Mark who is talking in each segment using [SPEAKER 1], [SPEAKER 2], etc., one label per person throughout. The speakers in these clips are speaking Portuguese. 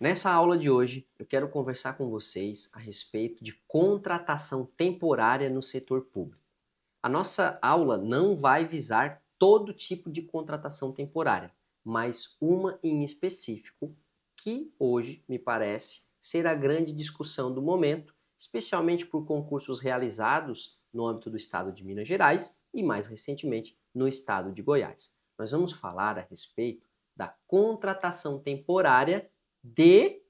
[SPEAKER 1] Nessa aula de hoje, eu quero conversar com vocês a respeito de contratação temporária no setor público. A nossa aula não vai visar todo tipo de contratação temporária, mas uma em específico que hoje me parece ser a grande discussão do momento, especialmente por concursos realizados no âmbito do estado de Minas Gerais e mais recentemente no estado de Goiás. Nós vamos falar a respeito da contratação temporária de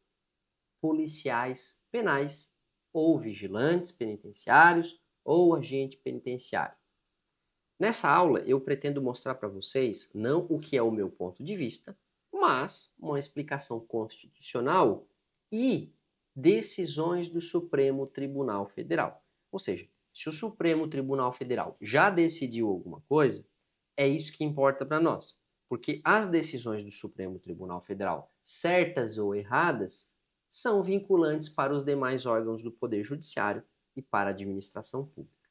[SPEAKER 1] policiais penais ou vigilantes penitenciários ou agente penitenciário. Nessa aula, eu pretendo mostrar para vocês não o que é o meu ponto de vista, mas uma explicação constitucional e decisões do Supremo Tribunal Federal. Ou seja, se o Supremo Tribunal Federal já decidiu alguma coisa, é isso que importa para nós. Porque as decisões do Supremo Tribunal Federal, certas ou erradas, são vinculantes para os demais órgãos do Poder Judiciário e para a administração pública.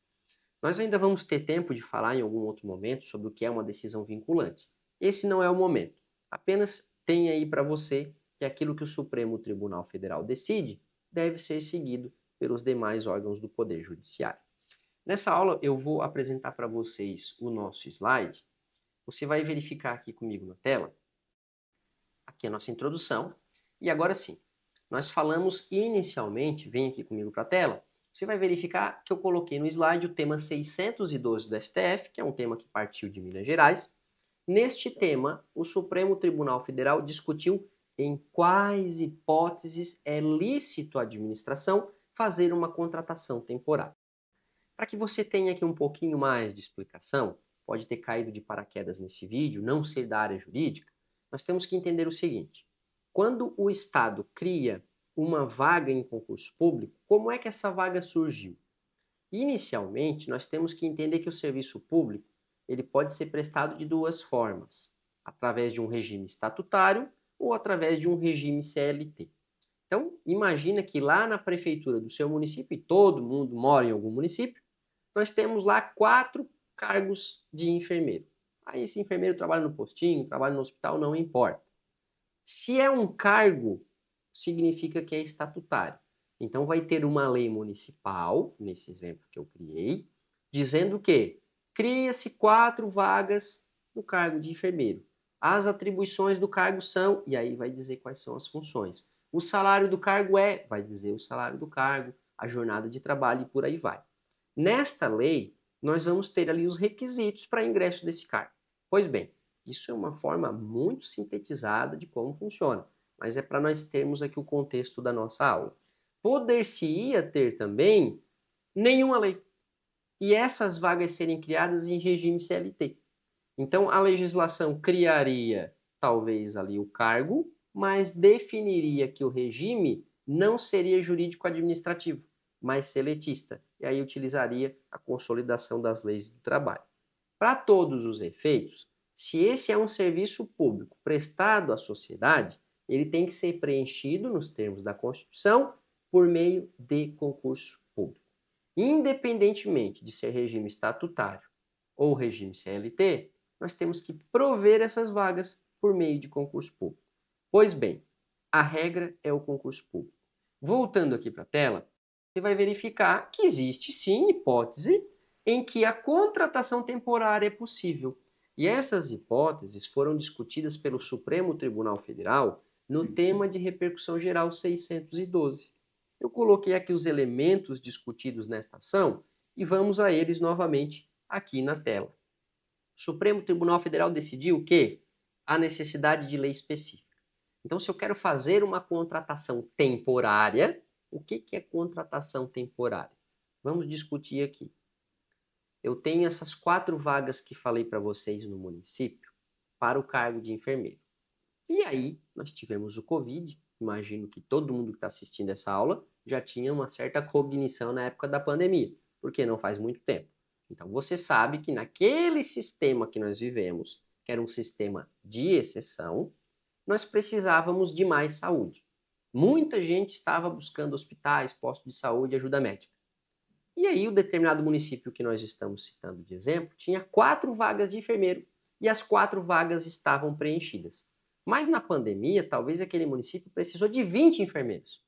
[SPEAKER 1] Nós ainda vamos ter tempo de falar em algum outro momento sobre o que é uma decisão vinculante. Esse não é o momento. Apenas tenha aí para você que aquilo que o Supremo Tribunal Federal decide deve ser seguido pelos demais órgãos do Poder Judiciário. Nessa aula eu vou apresentar para vocês o nosso slide. Você vai verificar aqui comigo na tela, aqui a nossa introdução. E agora sim, nós falamos inicialmente, vem aqui comigo para a tela, você vai verificar que eu coloquei no slide o tema 612 do STF, que é um tema que partiu de Minas Gerais. Neste tema, o Supremo Tribunal Federal discutiu em quais hipóteses é lícito à administração fazer uma contratação temporária. Para que você tenha aqui um pouquinho mais de explicação, pode ter caído de paraquedas nesse vídeo, não ser da área jurídica, nós temos que entender o seguinte: quando o Estado cria uma vaga em concurso público, como é que essa vaga surgiu? Inicialmente, nós temos que entender que o serviço público ele pode ser prestado de duas formas: através de um regime estatutário ou através de um regime CLT. Então, imagina que lá na prefeitura do seu município, e todo mundo mora em algum município, nós temos lá 4 cargos de enfermeiro. Aí esse enfermeiro trabalha no postinho, trabalha no hospital, não importa. Se é um cargo, significa que é estatutário. Então vai ter uma lei municipal, nesse exemplo que eu criei, dizendo que cria-se 4 vagas no cargo de enfermeiro. As atribuições do cargo são, e aí vai dizer quais são as funções. O salário do cargo é, vai dizer o salário do cargo, a jornada de trabalho e por aí vai. Nesta lei, nós vamos ter ali os requisitos para ingresso desse cargo. Pois bem, isso é uma forma muito sintetizada de como funciona, mas é para nós termos aqui o contexto da nossa aula. Poder-se-ia ter também nenhuma lei, e essas vagas serem criadas em regime CLT. Então, a legislação criaria, talvez, ali o cargo, mas definiria que o regime não seria jurídico-administrativo, mas seletista, e aí utilizaria a consolidação das leis do trabalho. Para todos os efeitos, se esse é um serviço público prestado à sociedade, ele tem que ser preenchido nos termos da Constituição por meio de concurso público. Independentemente de ser regime estatutário ou regime CLT, nós temos que prover essas vagas por meio de concurso público. Pois bem, a regra é o concurso público. Voltando aqui para a tela, você vai verificar que existe sim hipótese em que a contratação temporária é possível. E essas hipóteses foram discutidas pelo Supremo Tribunal Federal no tema de repercussão geral 612. Eu coloquei aqui os elementos discutidos nesta ação e vamos a eles novamente aqui na tela. O Supremo Tribunal Federal decidiu que há necessidade de lei específica. Então, se eu quero fazer uma contratação temporária, o que é contratação temporária? Vamos discutir aqui. Eu tenho essas 4 vagas que falei para vocês no município para o cargo de enfermeiro. E aí, nós tivemos o Covid. Imagino que todo mundo que está assistindo essa aula já tinha uma certa cognição na época da pandemia, porque não faz muito tempo. Então, você sabe que naquele sistema que nós vivemos, que era um sistema de exceção, nós precisávamos de mais saúde. Muita gente estava buscando hospitais, postos de saúde e ajuda médica. E aí o determinado município que nós estamos citando de exemplo tinha 4 vagas de enfermeiro e as 4 vagas estavam preenchidas. Mas na pandemia, talvez aquele município precisou de 20 enfermeiros.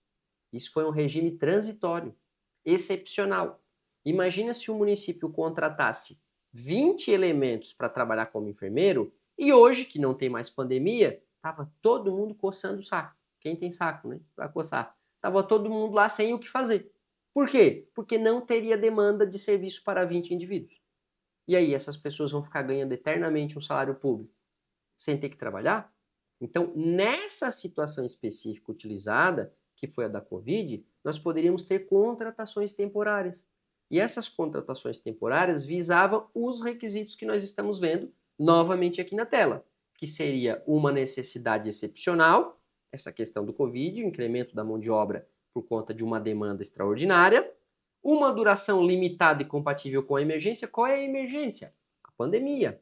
[SPEAKER 1] Isso foi um regime transitório, excepcional. Imagina se o município contratasse 20 elementos para trabalhar como enfermeiro e hoje, que não tem mais pandemia, estava todo mundo coçando o saco. Quem tem saco, né? Para coçar. Estava todo mundo lá sem o que fazer. Por quê? Porque não teria demanda de serviço para 20 indivíduos. E aí, essas pessoas vão ficar ganhando eternamente um salário público sem ter que trabalhar? Então, nessa situação específica utilizada, que foi a da Covid, nós poderíamos ter contratações temporárias. E essas contratações temporárias visavam os requisitos que nós estamos vendo novamente aqui na tela, que seria uma necessidade excepcional, essa questão do Covid, o incremento da mão de obra por conta de uma demanda extraordinária, uma duração limitada e compatível com a emergência. Qual é a emergência? A pandemia.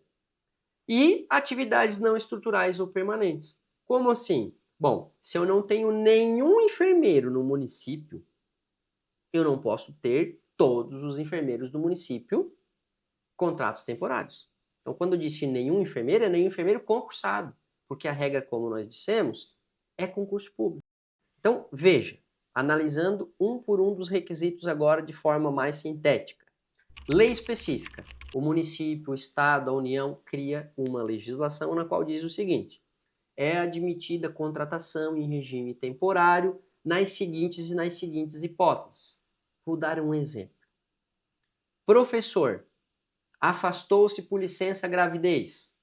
[SPEAKER 1] E atividades não estruturais ou permanentes. Como assim? Bom, se eu não tenho nenhum enfermeiro no município, eu não posso ter todos os enfermeiros do município contratos temporários. Então, quando eu disse nenhum enfermeiro, é nenhum enfermeiro concursado, porque a regra, como nós dissemos, é concurso público. Então, veja, analisando um por um dos requisitos agora de forma mais sintética. Lei específica. O município, o estado, a União cria uma legislação na qual diz o seguinte: é admitida contratação em regime temporário nas seguintes hipóteses. Vou dar um exemplo. Professor afastou-se por licença gravidez.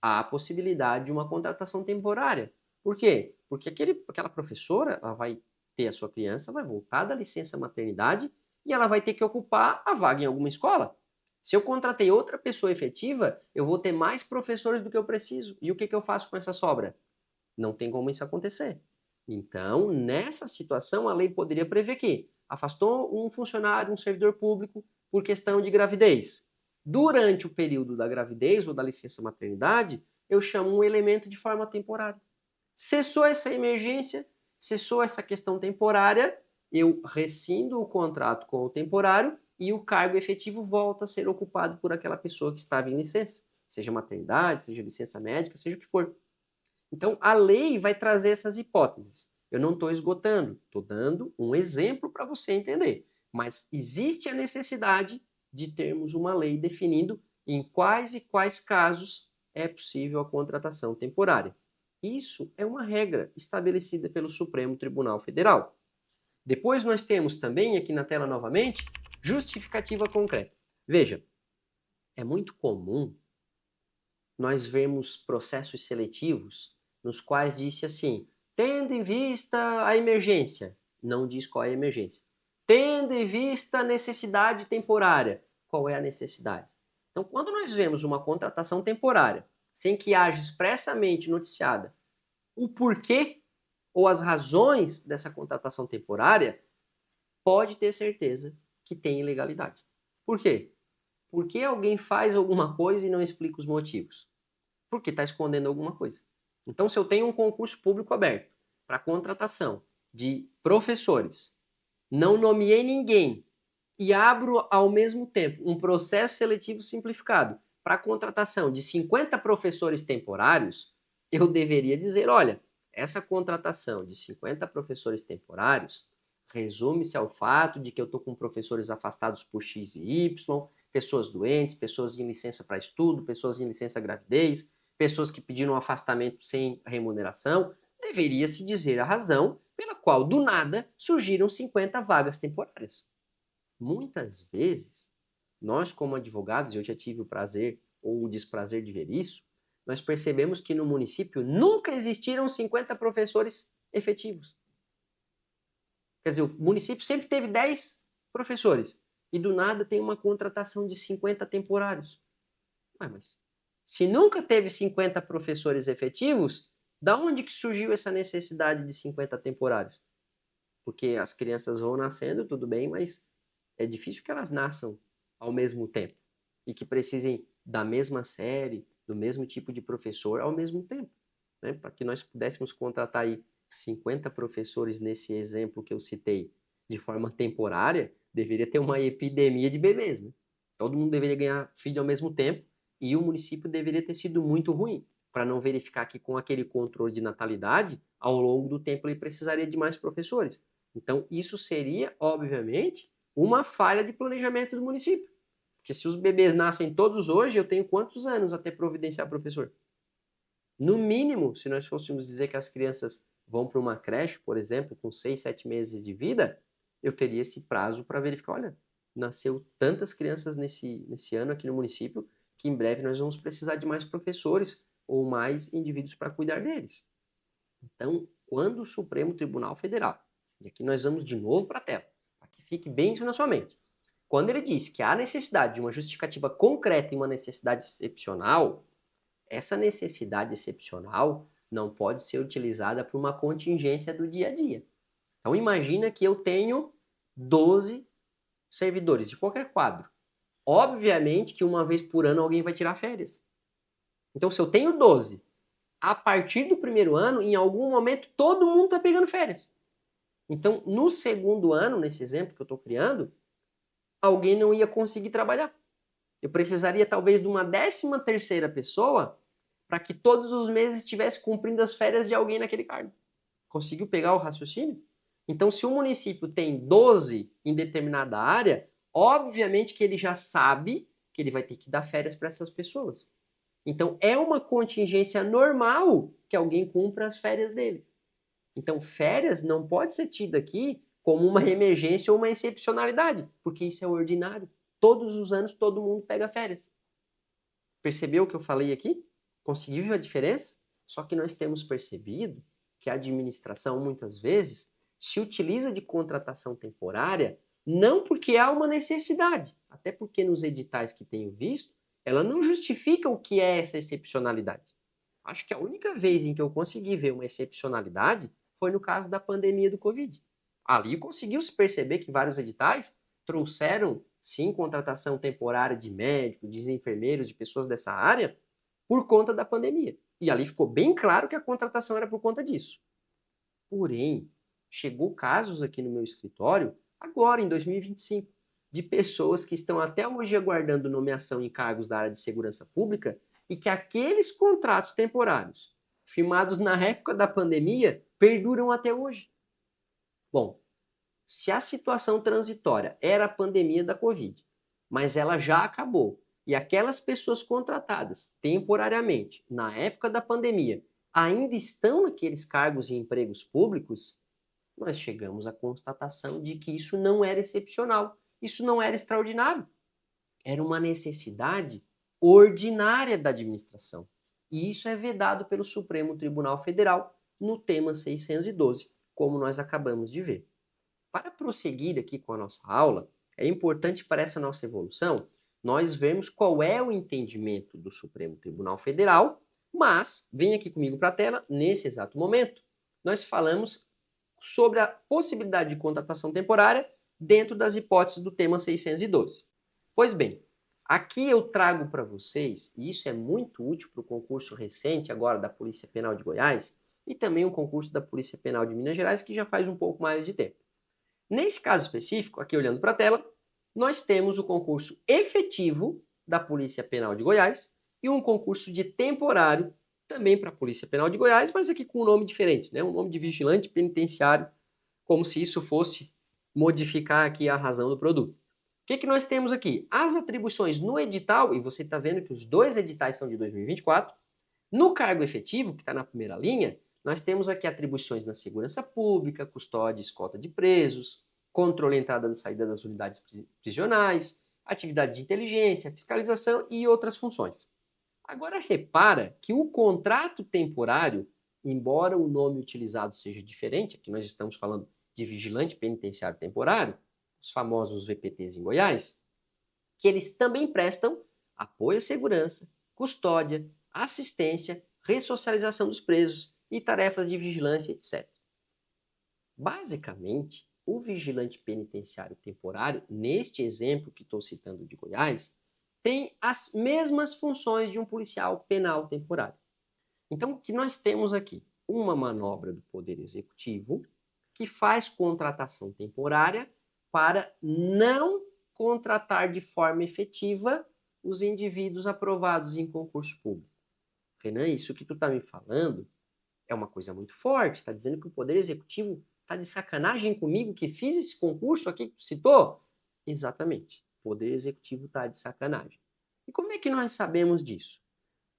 [SPEAKER 1] Há a possibilidade de uma contratação temporária. Por quê? Porque aquela professora ela vai ter a sua criança, vai voltar da licença maternidade e ela vai ter que ocupar a vaga em alguma escola. Se eu contratei outra pessoa efetiva, eu vou ter mais professores do que eu preciso. E o que eu faço com essa sobra? Não tem como isso acontecer. Então, nessa situação, a lei poderia prever que afastou um funcionário, um servidor público, por questão de gravidez. Durante o período da gravidez ou da licença maternidade, eu chamo um elemento de forma temporária. Cessou essa emergência, cessou essa questão temporária, eu rescindo o contrato com o temporário e o cargo efetivo volta a ser ocupado por aquela pessoa que estava em licença, seja maternidade, seja licença médica, seja o que for. Então, a lei vai trazer essas hipóteses. Eu não estou esgotando, estou dando um exemplo para você entender. Mas existe a necessidade de termos uma lei definindo em quais e quais casos é possível a contratação temporária. Isso é uma regra estabelecida pelo Supremo Tribunal Federal. Depois nós temos também, aqui na tela novamente, justificativa concreta. Veja, é muito comum nós vermos processos seletivos nos quais disse assim, tendo em vista a emergência, não diz qual é a emergência, tendo em vista a necessidade temporária, qual é a necessidade? Então, quando nós vemos uma contratação temporária, sem que haja expressamente noticiada o porquê ou as razões dessa contratação temporária, pode ter certeza que tem ilegalidade. Por quê? Porque alguém faz alguma coisa e não explica os motivos. Porque está escondendo alguma coisa. Então, se eu tenho um concurso público aberto para contratação de professores, não nomeei ninguém e abro ao mesmo tempo um processo seletivo simplificado para a contratação de 50 professores temporários, eu deveria dizer, olha, essa contratação de 50 professores temporários resume-se ao fato de que eu estou com professores afastados por X e Y, pessoas doentes, pessoas em licença para estudo, pessoas em licença gravidez, pessoas que pediram afastamento sem remuneração, deveria se dizer a razão pela qual, do nada, surgiram 50 vagas temporárias. Muitas vezes, nós como advogados, eu já tive o prazer ou o desprazer de ver isso, nós percebemos que no município nunca existiram 50 professores efetivos. Quer dizer, o município sempre teve 10 professores e do nada tem uma contratação de 50 temporários. Mas se nunca teve 50 professores efetivos, da onde que surgiu essa necessidade de 50 temporários? Porque as crianças vão nascendo, tudo bem, mas é difícil que elas nasçam ao mesmo tempo e que precisem da mesma série, do mesmo tipo de professor ao mesmo tempo, né? Para que nós pudéssemos contratar aí 50 professores nesse exemplo que eu citei de forma temporária, deveria ter uma epidemia de bebês, né? Todo mundo deveria ganhar filho ao mesmo tempo e o município deveria ter sido muito ruim. para não verificar que com aquele controle de natalidade, ao longo do tempo ele precisaria de mais professores. Então, isso seria, obviamente, uma falha de planejamento do município. Porque se os bebês nascem todos hoje, eu tenho quantos anos até providenciar professor? No mínimo, se nós fôssemos dizer que as crianças vão para uma creche, por exemplo, com 6, 7 meses de vida, eu teria esse prazo para verificar, olha, nasceu tantas crianças nesse ano aqui no município, que em breve nós vamos precisar de mais professores ou mais indivíduos para cuidar deles. Então, quando o Supremo Tribunal Federal, e aqui nós vamos de novo para a tela, para que fique bem isso na sua mente, quando ele diz que há necessidade de uma justificativa concreta e uma necessidade excepcional, essa necessidade excepcional não pode ser utilizada para uma contingência do dia a dia. Então imagina que eu tenho 12 servidores de qualquer quadro. Obviamente que uma vez por ano alguém vai tirar férias. Então se eu tenho 12, a partir do primeiro ano, em algum momento, todo mundo está pegando férias. Então, no segundo ano, nesse exemplo que eu estou criando, alguém não ia conseguir trabalhar. Eu precisaria talvez de uma 13ª pessoa para que todos os meses estivesse cumprindo as férias de alguém naquele cargo. Conseguiu pegar o raciocínio? Então, se o município tem 12 em determinada área, obviamente que ele já sabe que ele vai ter que dar férias para essas pessoas. Então, é uma contingência normal que alguém cumpra as férias dele. Então, férias não pode ser tida aqui como uma emergência ou uma excepcionalidade, porque isso é ordinário. Todos os anos todo mundo pega férias. Percebeu o que eu falei aqui? Conseguiu ver a diferença? Só que nós temos percebido que a administração, muitas vezes, se utiliza de contratação temporária não porque há uma necessidade, até porque nos editais que tenho visto, ela não justifica o que é essa excepcionalidade. Acho que a única vez em que eu consegui ver uma excepcionalidade foi no caso da pandemia do Covid. Ali conseguiu-se perceber que vários editais trouxeram, sim, contratação temporária de médicos, de enfermeiros, de pessoas dessa área, por conta da pandemia. E ali ficou bem claro que a contratação era por conta disso. Porém, chegou casos aqui no meu escritório, agora em 2025, de pessoas que estão até hoje aguardando nomeação em cargos da área de segurança pública e que aqueles contratos temporários, firmados na época da pandemia, perduram até hoje. Bom, se a situação transitória era a pandemia da Covid, mas ela já acabou, e aquelas pessoas contratadas temporariamente na época da pandemia ainda estão naqueles cargos e empregos públicos, nós chegamos à constatação de que isso não era excepcional, isso não era extraordinário, era uma necessidade ordinária da administração. E isso é vedado pelo Supremo Tribunal Federal no tema 612, como nós acabamos de ver. Para prosseguir aqui com a nossa aula, é importante para essa nossa evolução nós vermos qual é o entendimento do Supremo Tribunal Federal, mas vem aqui comigo para a tela, nesse exato momento, nós falamos sobre a possibilidade de contratação temporária dentro das hipóteses do tema 612. Pois bem, aqui eu trago para vocês, e isso é muito útil para o concurso recente agora da Polícia Penal de Goiás e também o concurso da Polícia Penal de Minas Gerais, que já faz um pouco mais de tempo. Nesse caso específico, aqui olhando para a tela, nós temos o concurso efetivo da Polícia Penal de Goiás e um concurso de temporário também para a Polícia Penal de Goiás, mas aqui com um nome diferente, né? Um nome de vigilante penitenciário, como se isso fosse modificar aqui a razão do produto. O que nós temos aqui? As atribuições no edital, e você está vendo que os dois editais são de 2024, no cargo efetivo, que está na primeira linha, nós temos aqui atribuições na segurança pública, custódia e escolta de presos, controle entrada e saída das unidades prisionais, atividade de inteligência, fiscalização e outras funções. Agora repara que o contrato temporário, embora o nome utilizado seja diferente, aqui nós estamos falando de vigilante penitenciário temporário, os famosos VPTs em Goiás, que eles também prestam apoio à segurança, custódia, assistência, ressocialização dos presos e tarefas de vigilância, etc. Basicamente, o vigilante penitenciário temporário, neste exemplo que estou citando de Goiás, tem as mesmas funções de um policial penal temporário. Então, o que nós temos aqui? Uma manobra do Poder Executivo que faz contratação temporária para não contratar de forma efetiva os indivíduos aprovados em concurso público. Renan, isso que tu tá me falando é uma coisa muito forte. Tá dizendo que o Poder Executivo tá de sacanagem comigo que fiz esse concurso aqui que tu citou? Exatamente. O Poder Executivo tá de sacanagem. E como é que nós sabemos disso?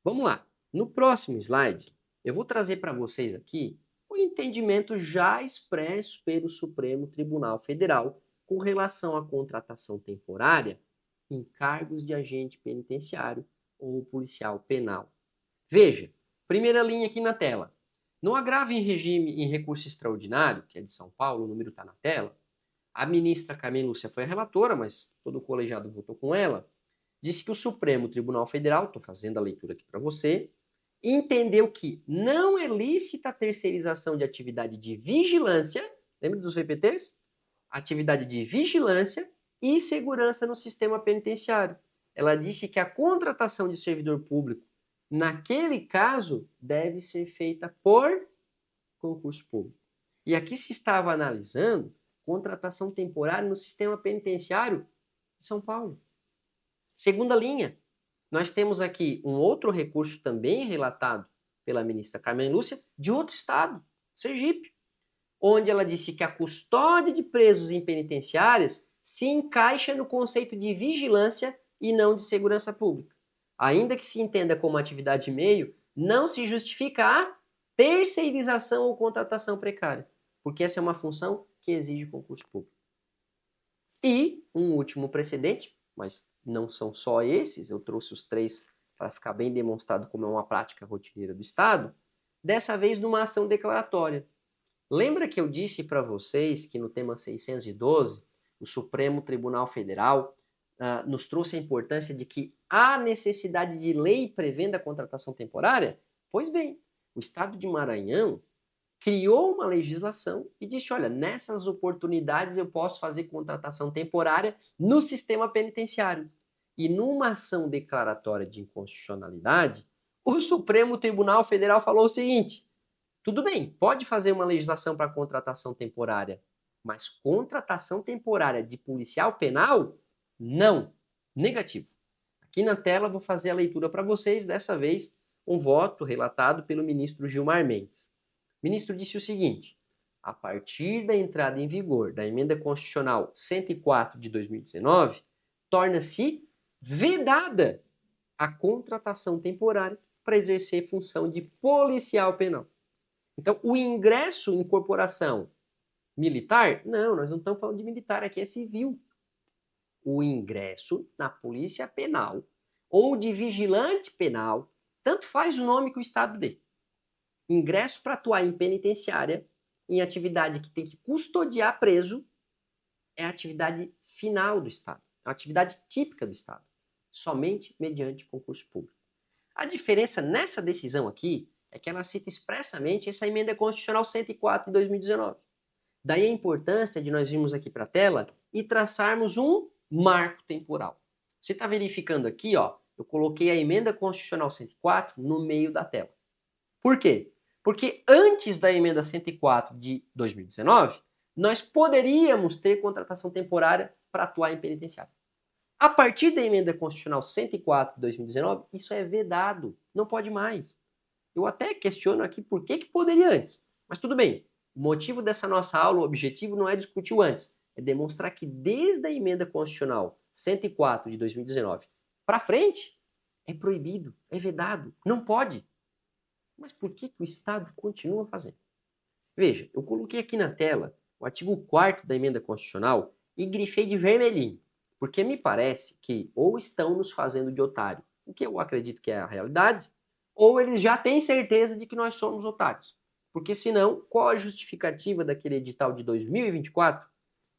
[SPEAKER 1] Vamos lá. No próximo slide, eu vou trazer para vocês aqui o entendimento já expresso pelo Supremo Tribunal Federal com relação à contratação temporária em cargos de agente penitenciário ou policial penal. Veja, primeira linha aqui na tela. No agravo em regime em recurso extraordinário, que é de São Paulo, o número está na tela, a ministra Carmen Lúcia foi a relatora, mas todo o colegiado votou com ela, disse que o Supremo Tribunal Federal, estou fazendo a leitura aqui para você, entendeu que não é lícita a terceirização de atividade de vigilância, lembra dos VPTs? Atividade de vigilância e segurança no sistema penitenciário. Ela disse que a contratação de servidor público, naquele caso, deve ser feita por concurso público. E aqui se estava analisando contratação temporária no sistema penitenciário de São Paulo. Segunda linha, nós temos aqui um outro recurso também relatado pela ministra Carmen Lúcia, de outro estado, Sergipe, onde ela disse que a custódia de presos em penitenciárias se encaixa no conceito de vigilância e não de segurança pública. Ainda que se entenda como atividade meio, não se justifica a terceirização ou contratação precária, porque essa é uma função que exige concurso público. E um último precedente, mas não são só esses, eu trouxe os três para ficar bem demonstrado como é uma prática rotineira do Estado, dessa vez numa ação declaratória. Lembra que eu disse para vocês que no tema 612, o Supremo Tribunal Federal nos trouxe a importância de que há necessidade de lei prevendo a contratação temporária? Pois bem, o Estado de Maranhão criou uma legislação e disse, olha, nessas oportunidades eu posso fazer contratação temporária no sistema penitenciário. E numa ação declaratória de inconstitucionalidade, o Supremo Tribunal Federal falou o seguinte, tudo bem, pode fazer uma legislação para contratação temporária, mas contratação temporária de policial penal, não. Negativo. Aqui na tela vou fazer a leitura para vocês, dessa vez um voto relatado pelo ministro Gilmar Mendes. O ministro disse o seguinte, a partir da entrada em vigor da Emenda Constitucional 104 de 2019, torna-se vedada a contratação temporária para exercer função de policial penal. Então, o ingresso em corporação militar, não, nós não estamos falando de militar, aqui é civil. O ingresso na polícia penal ou de vigilante penal, tanto faz o nome que o Estado dê. Ingresso para atuar em penitenciária, em atividade que tem que custodiar preso, é a atividade final do Estado. É uma atividade típica do Estado. Somente mediante concurso público. A diferença nessa decisão aqui é que ela cita expressamente essa emenda constitucional 104 de 2019. Daí a importância de nós virmos aqui para a tela e traçarmos um marco temporal. Você está verificando aqui, ó, eu coloquei a emenda constitucional 104 no meio da tela. Por quê? Porque antes da emenda 104 de 2019, nós poderíamos ter contratação temporária para atuar em penitenciário. A partir da emenda constitucional 104 de 2019, isso é vedado, não pode mais. Eu até questiono aqui por que poderia antes, mas tudo bem. O motivo dessa nossa aula, o objetivo não é discutir o antes, é demonstrar que desde a emenda constitucional 104 de 2019 para frente, é proibido, é vedado, não pode. Mas por que o Estado continua fazendo? Veja, eu coloquei aqui na tela o artigo 4º da emenda constitucional e grifei de vermelhinho, porque me parece que ou estão nos fazendo de otário, o que eu acredito que é a realidade, ou eles já têm certeza de que nós somos otários. Porque senão, qual a justificativa daquele edital de 2024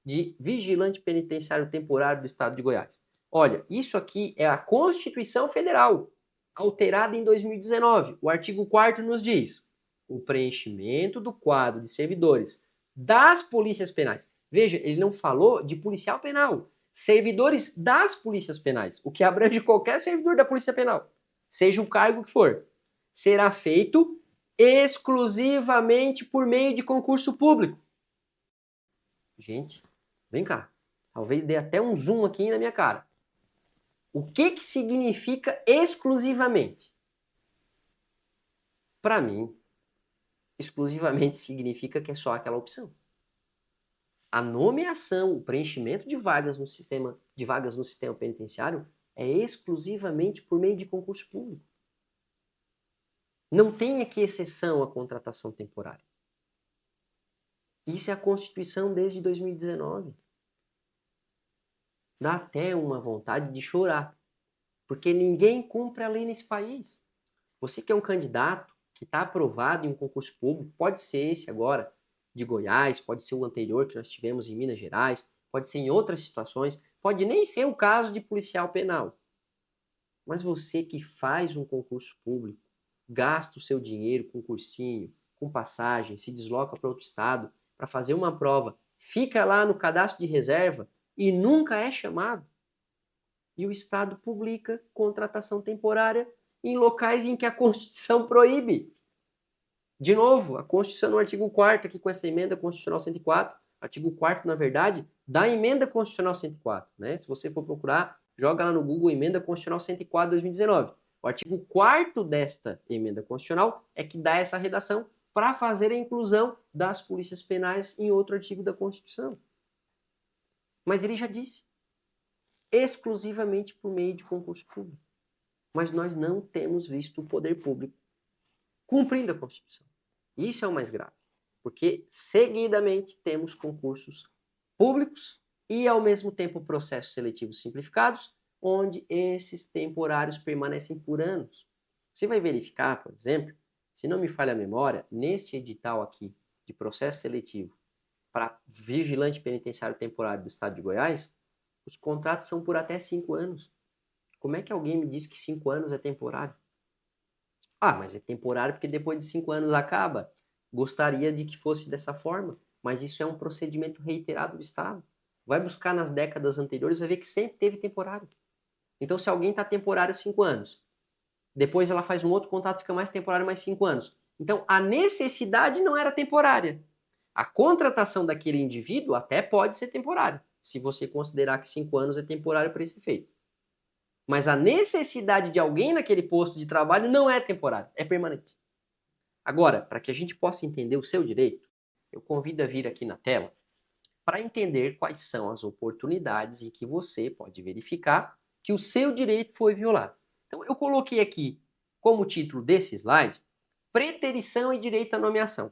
[SPEAKER 1] de vigilante penitenciário temporário do Estado de Goiás? Olha, isso aqui é a Constituição Federal, alterada em 2019. O artigo 4º nos diz o preenchimento do quadro de servidores das polícias penais. Veja, ele não falou de policial penal. Servidores das polícias penais, o que abrange qualquer servidor da polícia penal, seja o cargo que for, será feito exclusivamente por meio de concurso público. Gente, vem cá. Talvez dê até um zoom aqui na minha cara. O que significa exclusivamente? Para mim, exclusivamente significa que é só aquela opção. A nomeação, o preenchimento de vagas no sistema penitenciário é exclusivamente por meio de concurso público. Não tem aqui exceção à contratação temporária. Isso é a Constituição desde 2019. Dá até uma vontade de chorar, porque ninguém cumpre a lei nesse país. Você que é um candidato que está aprovado em um concurso público, pode ser esse agora, de Goiás, pode ser o anterior que nós tivemos em Minas Gerais, pode ser em outras situações, pode nem ser o caso de policial penal. Mas você que faz um concurso público, gasta o seu dinheiro com cursinho, com passagem, se desloca para outro estado para fazer uma prova, fica lá no cadastro de reserva e nunca é chamado. E o Estado publica contratação temporária em locais em que a Constituição proíbe. De novo, a Constituição no artigo 4º, aqui com essa emenda constitucional 104, artigo 4º, na verdade, da emenda constitucional 104, né? Se você for procurar, joga lá no Google emenda constitucional 104 de 2019. O artigo 4º desta emenda constitucional é que dá essa redação para fazer a inclusão das polícias penais em outro artigo da Constituição. Mas ele já disse, exclusivamente por meio de concurso público. Mas nós não temos visto o poder público cumprindo a Constituição. Isso é o mais grave, porque seguidamente temos concursos públicos e, ao mesmo tempo, processos seletivos simplificados, onde esses temporários permanecem por anos. Você vai verificar, por exemplo, se não me falha a memória, neste edital aqui de processo seletivo para vigilante penitenciário temporário do estado de Goiás, os contratos são por até 5 anos. Como é que alguém me diz que 5 anos é temporário? Ah, mas é temporário porque depois de 5 anos acaba. Gostaria de que fosse dessa forma, mas isso é um procedimento reiterado do Estado. Vai buscar nas décadas anteriores, vai ver que sempre teve temporário. Então, se alguém está temporário 5 anos, depois ela faz um outro contrato, fica mais temporário mais 5 anos. Então, a necessidade não era temporária. A contratação daquele indivíduo até pode ser temporária, se você considerar que 5 anos é temporário para esse efeito. Mas a necessidade de alguém naquele posto de trabalho não é temporária, é permanente. Agora, para que a gente possa entender o seu direito, eu convido a vir aqui na tela para entender quais são as oportunidades em que você pode verificar que o seu direito foi violado. Então, eu coloquei aqui como título desse slide, preterição e direito à nomeação.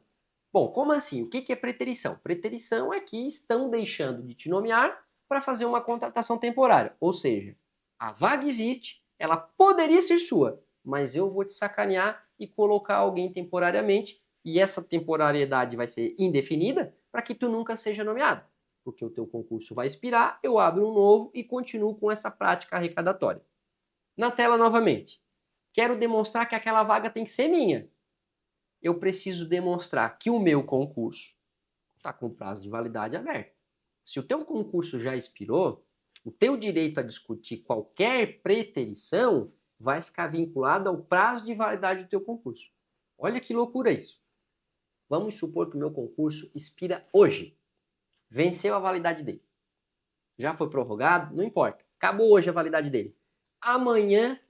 [SPEAKER 1] Bom, como assim? O que é preterição? Preterição é que estão deixando de te nomear para fazer uma contratação temporária. Ou seja, a vaga existe, ela poderia ser sua, mas eu vou te sacanear e colocar alguém temporariamente, e essa temporariedade vai ser indefinida para que tu nunca seja nomeado. Porque o teu concurso vai expirar, eu abro um novo e continuo com essa prática arrecadatória. Na tela novamente. Quero demonstrar que aquela vaga tem que ser minha. Eu preciso demonstrar que o meu concurso está com prazo de validade aberto. Se o teu concurso já expirou, o teu direito a discutir qualquer preterição vai ficar vinculado ao prazo de validade do teu concurso. Olha que loucura isso. Vamos supor que o meu concurso expira hoje. Venceu a validade dele. Já foi prorrogado? Não importa. Acabou hoje a validade dele. Amanhã,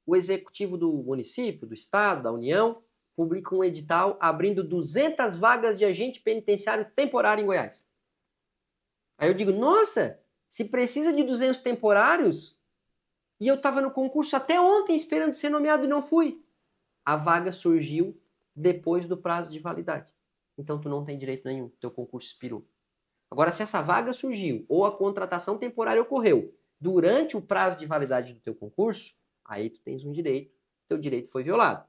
[SPEAKER 1] o executivo do município, do estado, da União, publica um edital abrindo 200 vagas de agente penitenciário temporário em Goiás. Aí eu digo, nossa, se precisa de 200 temporários, e eu estava no concurso até ontem esperando ser nomeado e não fui. A vaga surgiu depois do prazo de validade. Então tu não tem direito nenhum, teu concurso expirou. Agora, se essa vaga surgiu ou a contratação temporária ocorreu durante o prazo de validade do teu concurso, aí tu tens um direito, teu direito foi violado.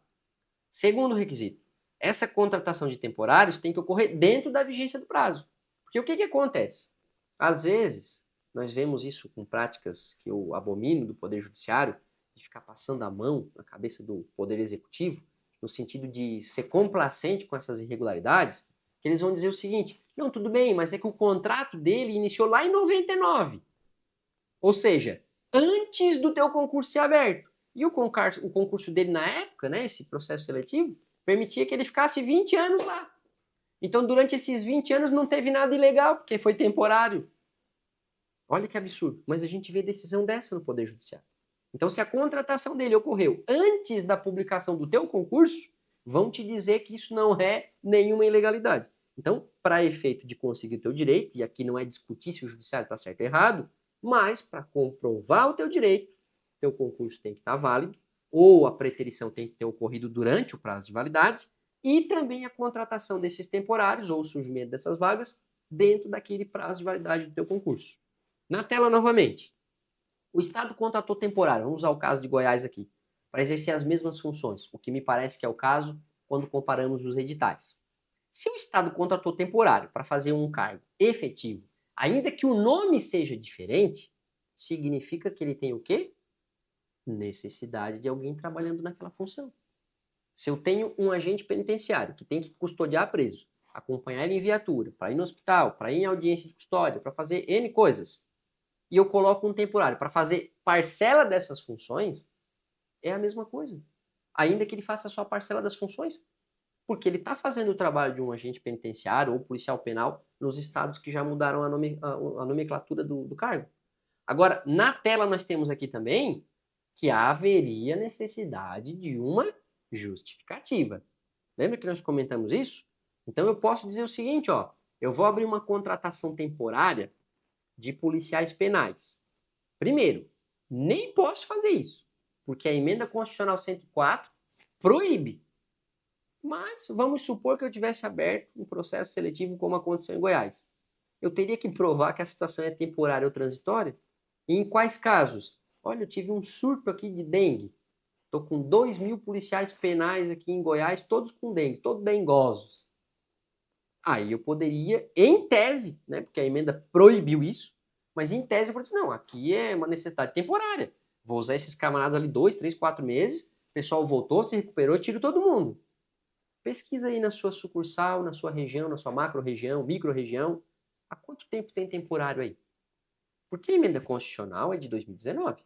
[SPEAKER 1] Segundo requisito, essa contratação de temporários tem que ocorrer dentro da vigência do prazo. Porque o que acontece? Às vezes, nós vemos isso com práticas que eu abomino do Poder Judiciário, de ficar passando a mão na cabeça do Poder Executivo, no sentido de ser complacente com essas irregularidades, que eles vão dizer o seguinte, não, tudo bem, mas é que o contrato dele iniciou lá em 99. Ou seja, antes do teu concurso ser aberto. E o concurso dele na época, né, esse processo seletivo, permitia que ele ficasse 20 anos lá. Então, durante esses 20 anos não teve nada ilegal, porque foi temporário. Olha que absurdo. Mas a gente vê decisão dessa no Poder Judiciário. Então, se a contratação dele ocorreu antes da publicação do teu concurso, vão te dizer que isso não é nenhuma ilegalidade. Então, para efeito de conseguir o teu direito, e aqui não é discutir se o judiciário está certo ou errado, mas para comprovar o teu direito, teu concurso tem que estar válido, ou a preterição tem que ter ocorrido durante o prazo de validade, e também a contratação desses temporários, ou o surgimento dessas vagas, dentro daquele prazo de validade do teu concurso. Na tela novamente. O Estado contratou temporário, vamos usar o caso de Goiás aqui, para exercer as mesmas funções, o que me parece que é o caso quando comparamos os editais. Se o Estado contratou temporário para fazer um cargo efetivo, ainda que o nome seja diferente, significa que ele tem o quê? Necessidade de alguém trabalhando naquela função. Se eu tenho um agente penitenciário que tem que custodiar preso, acompanhar ele em viatura, para ir no hospital, para ir em audiência de custódia, para fazer N coisas, e eu coloco um temporário para fazer parcela dessas funções, é a mesma coisa. Ainda que ele faça só a parcela das funções, porque ele está fazendo o trabalho de um agente penitenciário ou policial penal nos estados que já mudaram a nomenclatura do cargo. Agora, na tela nós temos aqui também que haveria necessidade de uma justificativa. Lembra que nós comentamos isso? Então eu posso dizer o seguinte, ó, eu vou abrir uma contratação temporária de policiais penais. Primeiro, nem posso fazer isso, porque a emenda constitucional 104 proíbe. Mas vamos supor que eu tivesse aberto um processo seletivo como aconteceu em Goiás. Eu teria que provar que a situação é temporária ou transitória? E em quais casos? Olha, eu tive um surto aqui de dengue. Estou com 2.000 policiais penais aqui em Goiás, todos com dengue, todos dengosos. Aí eu poderia, em tese, né, porque a emenda proibiu isso, mas em tese eu poderia dizer, não, aqui é uma necessidade temporária. Vou usar esses camaradas ali 2, 3, 4 meses, o pessoal voltou, se recuperou, tiro todo mundo. Pesquisa aí na sua sucursal, na sua região, na sua macro-região, micro-região, há quanto tempo tem temporário aí? Porque a emenda constitucional é de 2019.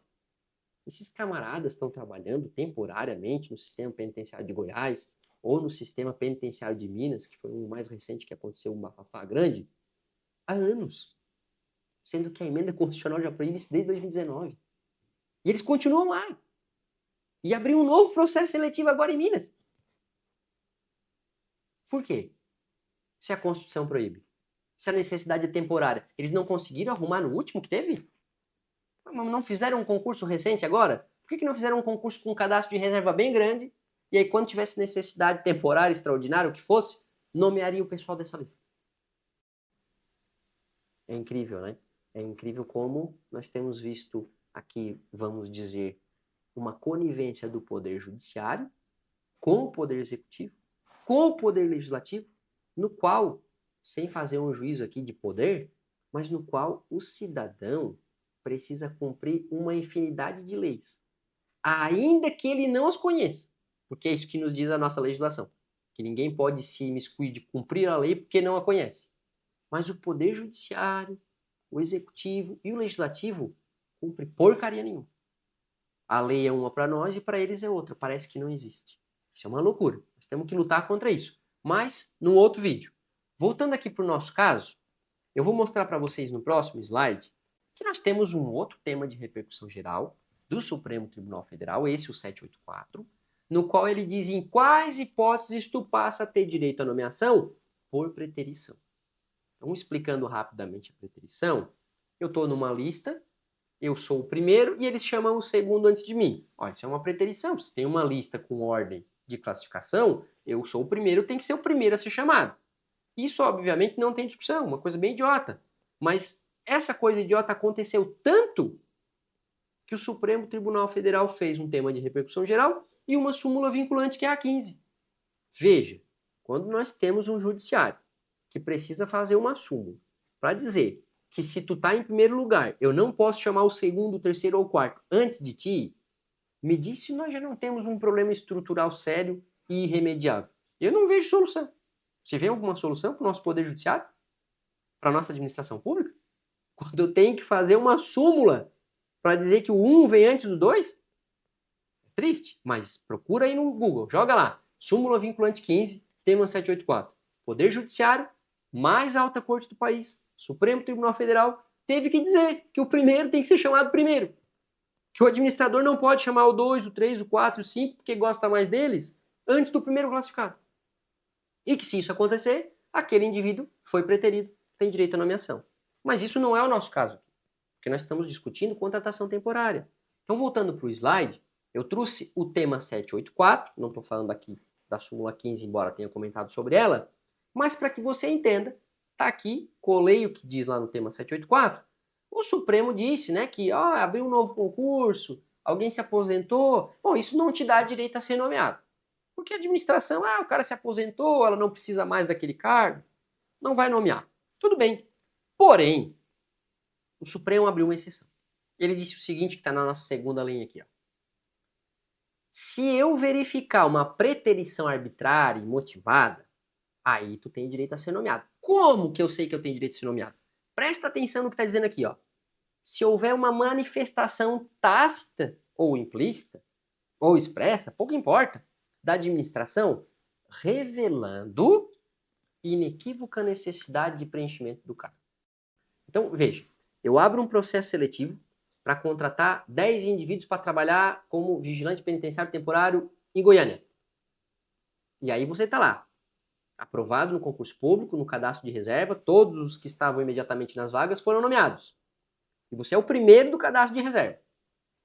[SPEAKER 1] Esses camaradas estão trabalhando temporariamente no sistema penitenciário de Goiás ou no sistema penitenciário de Minas, que foi o mais recente que aconteceu, um bafafá grande, há anos. Sendo que a emenda constitucional já proíbe isso desde 2019. E eles continuam lá. E abriu um novo processo seletivo agora em Minas. Por quê? Se a Constituição proíbe. Se a necessidade é temporária. Eles não conseguiram arrumar no último que teve? Mas não fizeram um concurso recente agora? Por que não fizeram um concurso com um cadastro de reserva bem grande? E aí, quando tivesse necessidade temporária, extraordinária, o que fosse, nomearia o pessoal dessa lista. É incrível, né? É incrível como nós temos visto aqui, vamos dizer, uma conivência do Poder Judiciário com o Poder Executivo, com o Poder Legislativo, no qual, sem fazer um juízo aqui de poder, mas no qual o cidadão precisa cumprir uma infinidade de leis, ainda que ele não as conheça, porque é isso que nos diz a nossa legislação, que ninguém pode se imiscuir de cumprir a lei porque não a conhece. Mas o Poder Judiciário, o Executivo e o Legislativo cumpre porcaria nenhuma. A lei é uma para nós e para eles é outra. Parece que não existe. Isso é uma loucura. Nós temos que lutar contra isso. Mas, num outro vídeo. Voltando aqui para o nosso caso, eu vou mostrar para vocês no próximo slide que nós temos um outro tema de repercussão geral do Supremo Tribunal Federal, esse o 784, no qual ele diz em quais hipóteses tu passa a ter direito à nomeação por preterição. Então, explicando rapidamente a preterição, eu estou numa lista, eu sou o primeiro e eles chamam o segundo antes de mim. Olha, isso é uma preterição. Se tem uma lista com ordem de classificação, eu sou o primeiro, tem que ser o primeiro a ser chamado. Isso, obviamente, não tem discussão, uma coisa bem idiota. Mas essa coisa idiota aconteceu tanto que o Supremo Tribunal Federal fez um tema de repercussão geral e uma súmula vinculante, que é a 15. Veja, quando nós temos um judiciário que precisa fazer uma súmula para dizer que se tu tá em primeiro lugar, eu não posso chamar o segundo, o terceiro ou o quarto antes de ti, me diz se nós já não temos um problema estrutural sério e irremediável. Eu não vejo solução. Você vê alguma solução para o nosso Poder Judiciário? Para a nossa administração pública? Quando eu tenho que fazer uma súmula para dizer que o 1 vem antes do 2? É triste, mas procura aí no Google, joga lá. Súmula vinculante 15, tema 784. Poder Judiciário, mais alta corte do país, Supremo Tribunal Federal, teve que dizer que o primeiro tem que ser chamado primeiro. Que o administrador não pode chamar o 2, o 3, o 4 e o 5 porque gosta mais deles. antes do primeiro classificado. E que se isso acontecer, aquele indivíduo foi preterido, tem direito à nomeação. Mas isso não é o nosso caso, porque nós estamos discutindo contratação temporária. Então, voltando para o slide, eu trouxe o tema 784, não estou falando aqui da súmula 15, embora tenha comentado sobre ela, mas para que você entenda, está aqui, colei o que diz lá no tema 784, o Supremo disse, né, que abriu um novo concurso, alguém se aposentou, bom, isso não te dá direito a ser nomeado. Porque a administração, o cara se aposentou, ela não precisa mais daquele cargo, não vai nomear. Tudo bem. Porém, o Supremo abriu uma exceção. Ele disse o seguinte, que está na nossa segunda linha aqui. Ó. Se eu verificar uma preterição arbitrária e motivada, aí tu tem direito a ser nomeado. Como que eu sei que eu tenho direito a ser nomeado? Presta atenção no que está dizendo aqui. Ó. Se houver uma manifestação tácita ou implícita, ou expressa, pouco importa, da administração, revelando inequívoca necessidade de preenchimento do cargo. Então, veja, eu abro um processo seletivo para contratar 10 indivíduos para trabalhar como vigilante penitenciário temporário em Goiânia. E aí você está lá, aprovado no concurso público, no cadastro de reserva, todos os que estavam imediatamente nas vagas foram nomeados. E você é o primeiro do cadastro de reserva.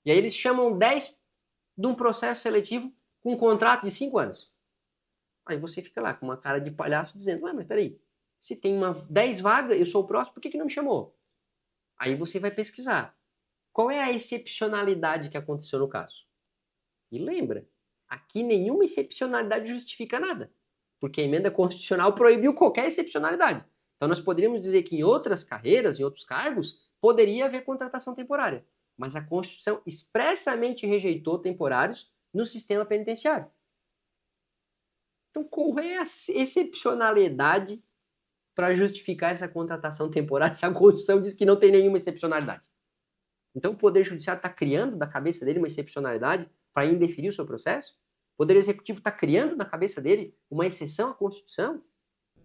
[SPEAKER 1] E aí eles chamam 10 de um processo seletivo com um contrato de 5 anos. Aí você fica lá com uma cara de palhaço dizendo, mas peraí, se tem 10 vagas, eu sou o próximo, por que não me chamou? Aí você vai pesquisar. Qual é a excepcionalidade que aconteceu no caso? E lembra, aqui nenhuma excepcionalidade justifica nada, porque a emenda constitucional proibiu qualquer excepcionalidade. Então nós poderíamos dizer que em outras carreiras, em outros cargos, poderia haver contratação temporária, mas a Constituição expressamente rejeitou temporários no sistema penitenciário. Então qual é a excepcionalidade para justificar essa contratação temporária se a Constituição diz que não tem nenhuma excepcionalidade? Então o Poder Judiciário está criando da cabeça dele uma excepcionalidade para indeferir o seu processo? O Poder Executivo está criando na cabeça dele uma exceção à Constituição?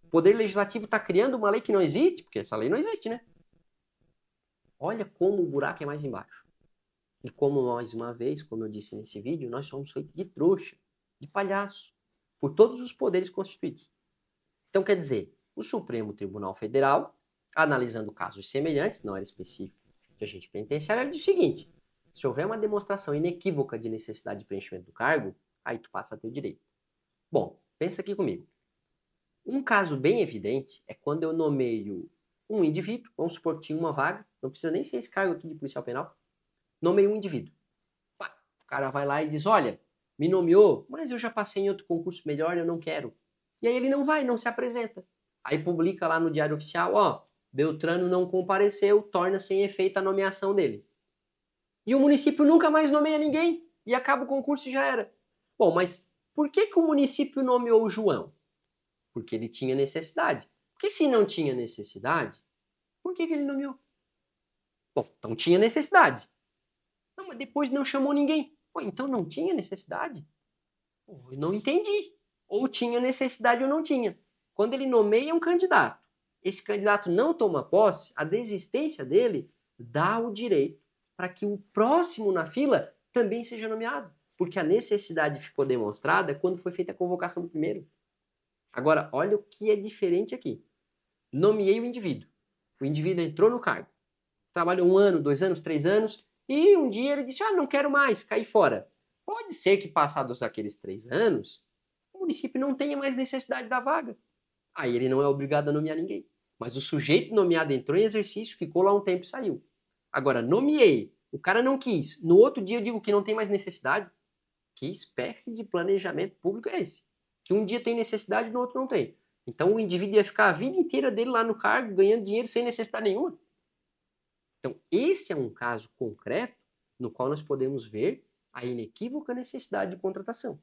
[SPEAKER 1] O Poder Legislativo está criando uma lei que não existe? Porque essa lei não existe, né? Olha como o buraco é mais embaixo. E como nós, uma vez, como eu disse nesse vídeo, nós somos feitos de trouxa, de palhaço, por todos os poderes constituídos. Então, quer dizer, o Supremo Tribunal Federal, analisando casos semelhantes, não era específico de agente penitenciário, ele diz o seguinte: se houver uma demonstração inequívoca de necessidade de preenchimento do cargo, aí tu passa a ter o direito. Bom, pensa aqui comigo. Um caso bem evidente é quando eu nomeio um indivíduo, vamos supor que tinha uma vaga, não precisa nem ser esse cargo aqui de policial penal, nomeio um indivíduo. O cara vai lá e diz, olha, me nomeou, mas eu já passei em outro concurso melhor, eu não quero. E aí ele não vai, não se apresenta. Aí publica lá no Diário Oficial, Beltrano não compareceu, torna sem efeito a nomeação dele. E o município nunca mais nomeia ninguém, e acaba o concurso e já era. Bom, mas por que o município nomeou o João? Porque ele tinha necessidade. Porque se não tinha necessidade, por que ele nomeou? Bom, então tinha necessidade. Não, mas depois não chamou ninguém. Pô, então não tinha necessidade? Pô, eu não entendi. Ou tinha necessidade ou não tinha. Quando ele nomeia um candidato, esse candidato não toma posse, a desistência dele dá o direito para que o próximo na fila também seja nomeado. Porque a necessidade ficou demonstrada quando foi feita a convocação do primeiro. Agora, olha o que é diferente aqui. Nomeei o indivíduo. O indivíduo entrou no cargo. Trabalhou 1 ano, 2 anos, 3 anos, e um dia ele disse, não quero mais, caí fora. Pode ser que passados aqueles 3 anos, o município não tenha mais necessidade da vaga. Aí ele não é obrigado a nomear ninguém. Mas o sujeito nomeado entrou em exercício, ficou lá um tempo e saiu. Agora, nomeei, o cara não quis. No outro dia eu digo que não tem mais necessidade. Que espécie de planejamento público é esse? Que um dia tem necessidade e no outro não tem. Então o indivíduo ia ficar a vida inteira dele lá no cargo, ganhando dinheiro sem necessidade nenhuma. Então, esse é um caso concreto no qual nós podemos ver a inequívoca necessidade de contratação.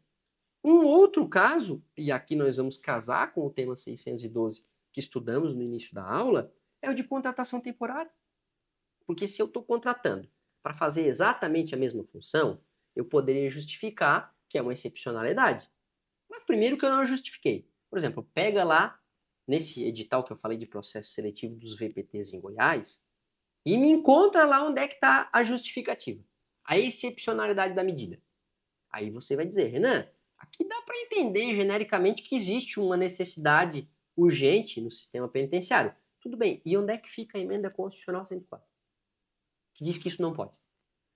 [SPEAKER 1] Um outro caso, e aqui nós vamos casar com o tema 612 que estudamos no início da aula, é o de contratação temporária. Porque se eu estou contratando para fazer exatamente a mesma função, eu poderia justificar que é uma excepcionalidade. Mas primeiro que eu não justifiquei. Por exemplo, pega lá, nesse edital que eu falei de processo seletivo dos VPTs em Goiás, e me encontra lá onde é que está a justificativa, a excepcionalidade da medida. Aí você vai dizer, Renan, Aqui dá para entender genericamente que existe uma necessidade urgente no sistema penitenciário. Tudo bem, e onde é que fica a emenda constitucional 104? Que diz que isso não pode.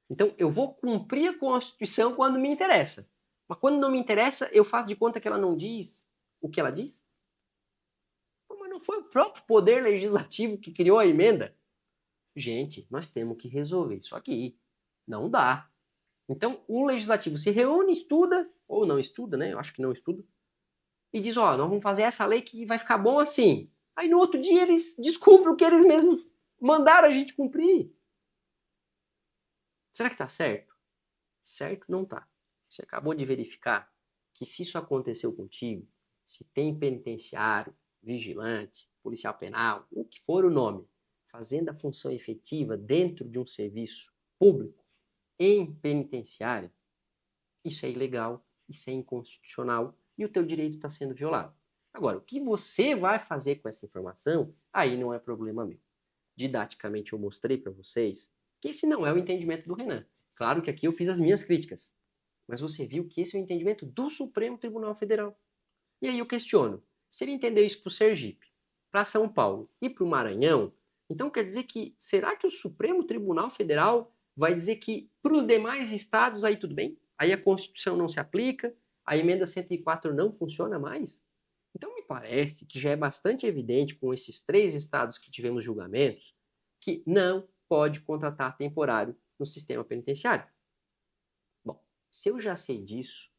[SPEAKER 1] Então, eu vou cumprir a Constituição quando me interessa. Mas quando não me interessa, eu faço de conta que ela não diz o que ela diz? Mas não foi o próprio Poder Legislativo que criou a emenda? Gente, nós temos que resolver isso aqui. Não dá. Então, o Legislativo se reúne, estuda, ou não estuda, né? Eu acho que não estuda, e diz, ó, nós vamos fazer essa lei que vai ficar bom assim. Aí no outro dia eles descumprem o que eles mesmos mandaram a gente cumprir. Será que tá certo? Certo não tá. Você acabou de verificar que se isso aconteceu contigo, se tem penitenciário, vigilante, policial penal, o que for o nome, fazendo a função efetiva dentro de um serviço público em penitenciária, isso é ilegal, isso é inconstitucional e o teu direito está sendo violado. Agora, o que você vai fazer com essa informação, aí não é problema meu. Didaticamente eu mostrei para vocês que esse não é o entendimento do Renan. Claro que aqui eu fiz as minhas críticas, mas você viu que esse é o entendimento do Supremo Tribunal Federal. E aí eu questiono, se ele entendeu isso para o Sergipe, para São Paulo e para o Maranhão, então quer dizer que, será que o Supremo Tribunal Federal vai dizer que para os demais estados aí tudo bem? Aí a Constituição não se aplica, a emenda 104 não funciona mais? Então me parece que já é bastante evidente com esses 3 estados que tivemos julgamentos que não pode contratar temporário no sistema penitenciário. Bom, se eu já sei disso,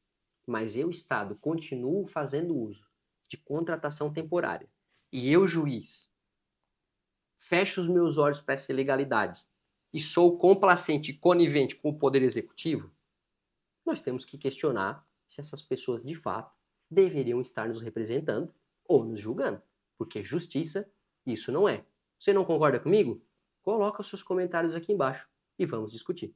[SPEAKER 1] mas eu, Estado, continuo fazendo uso de contratação temporária e eu, juiz, fecho os meus olhos para essa ilegalidade e sou complacente e conivente com o Poder Executivo, nós temos que questionar se essas pessoas, de fato, deveriam estar nos representando ou nos julgando, porque justiça isso não é. Você não concorda comigo? Coloca os seus comentários aqui embaixo e vamos discutir.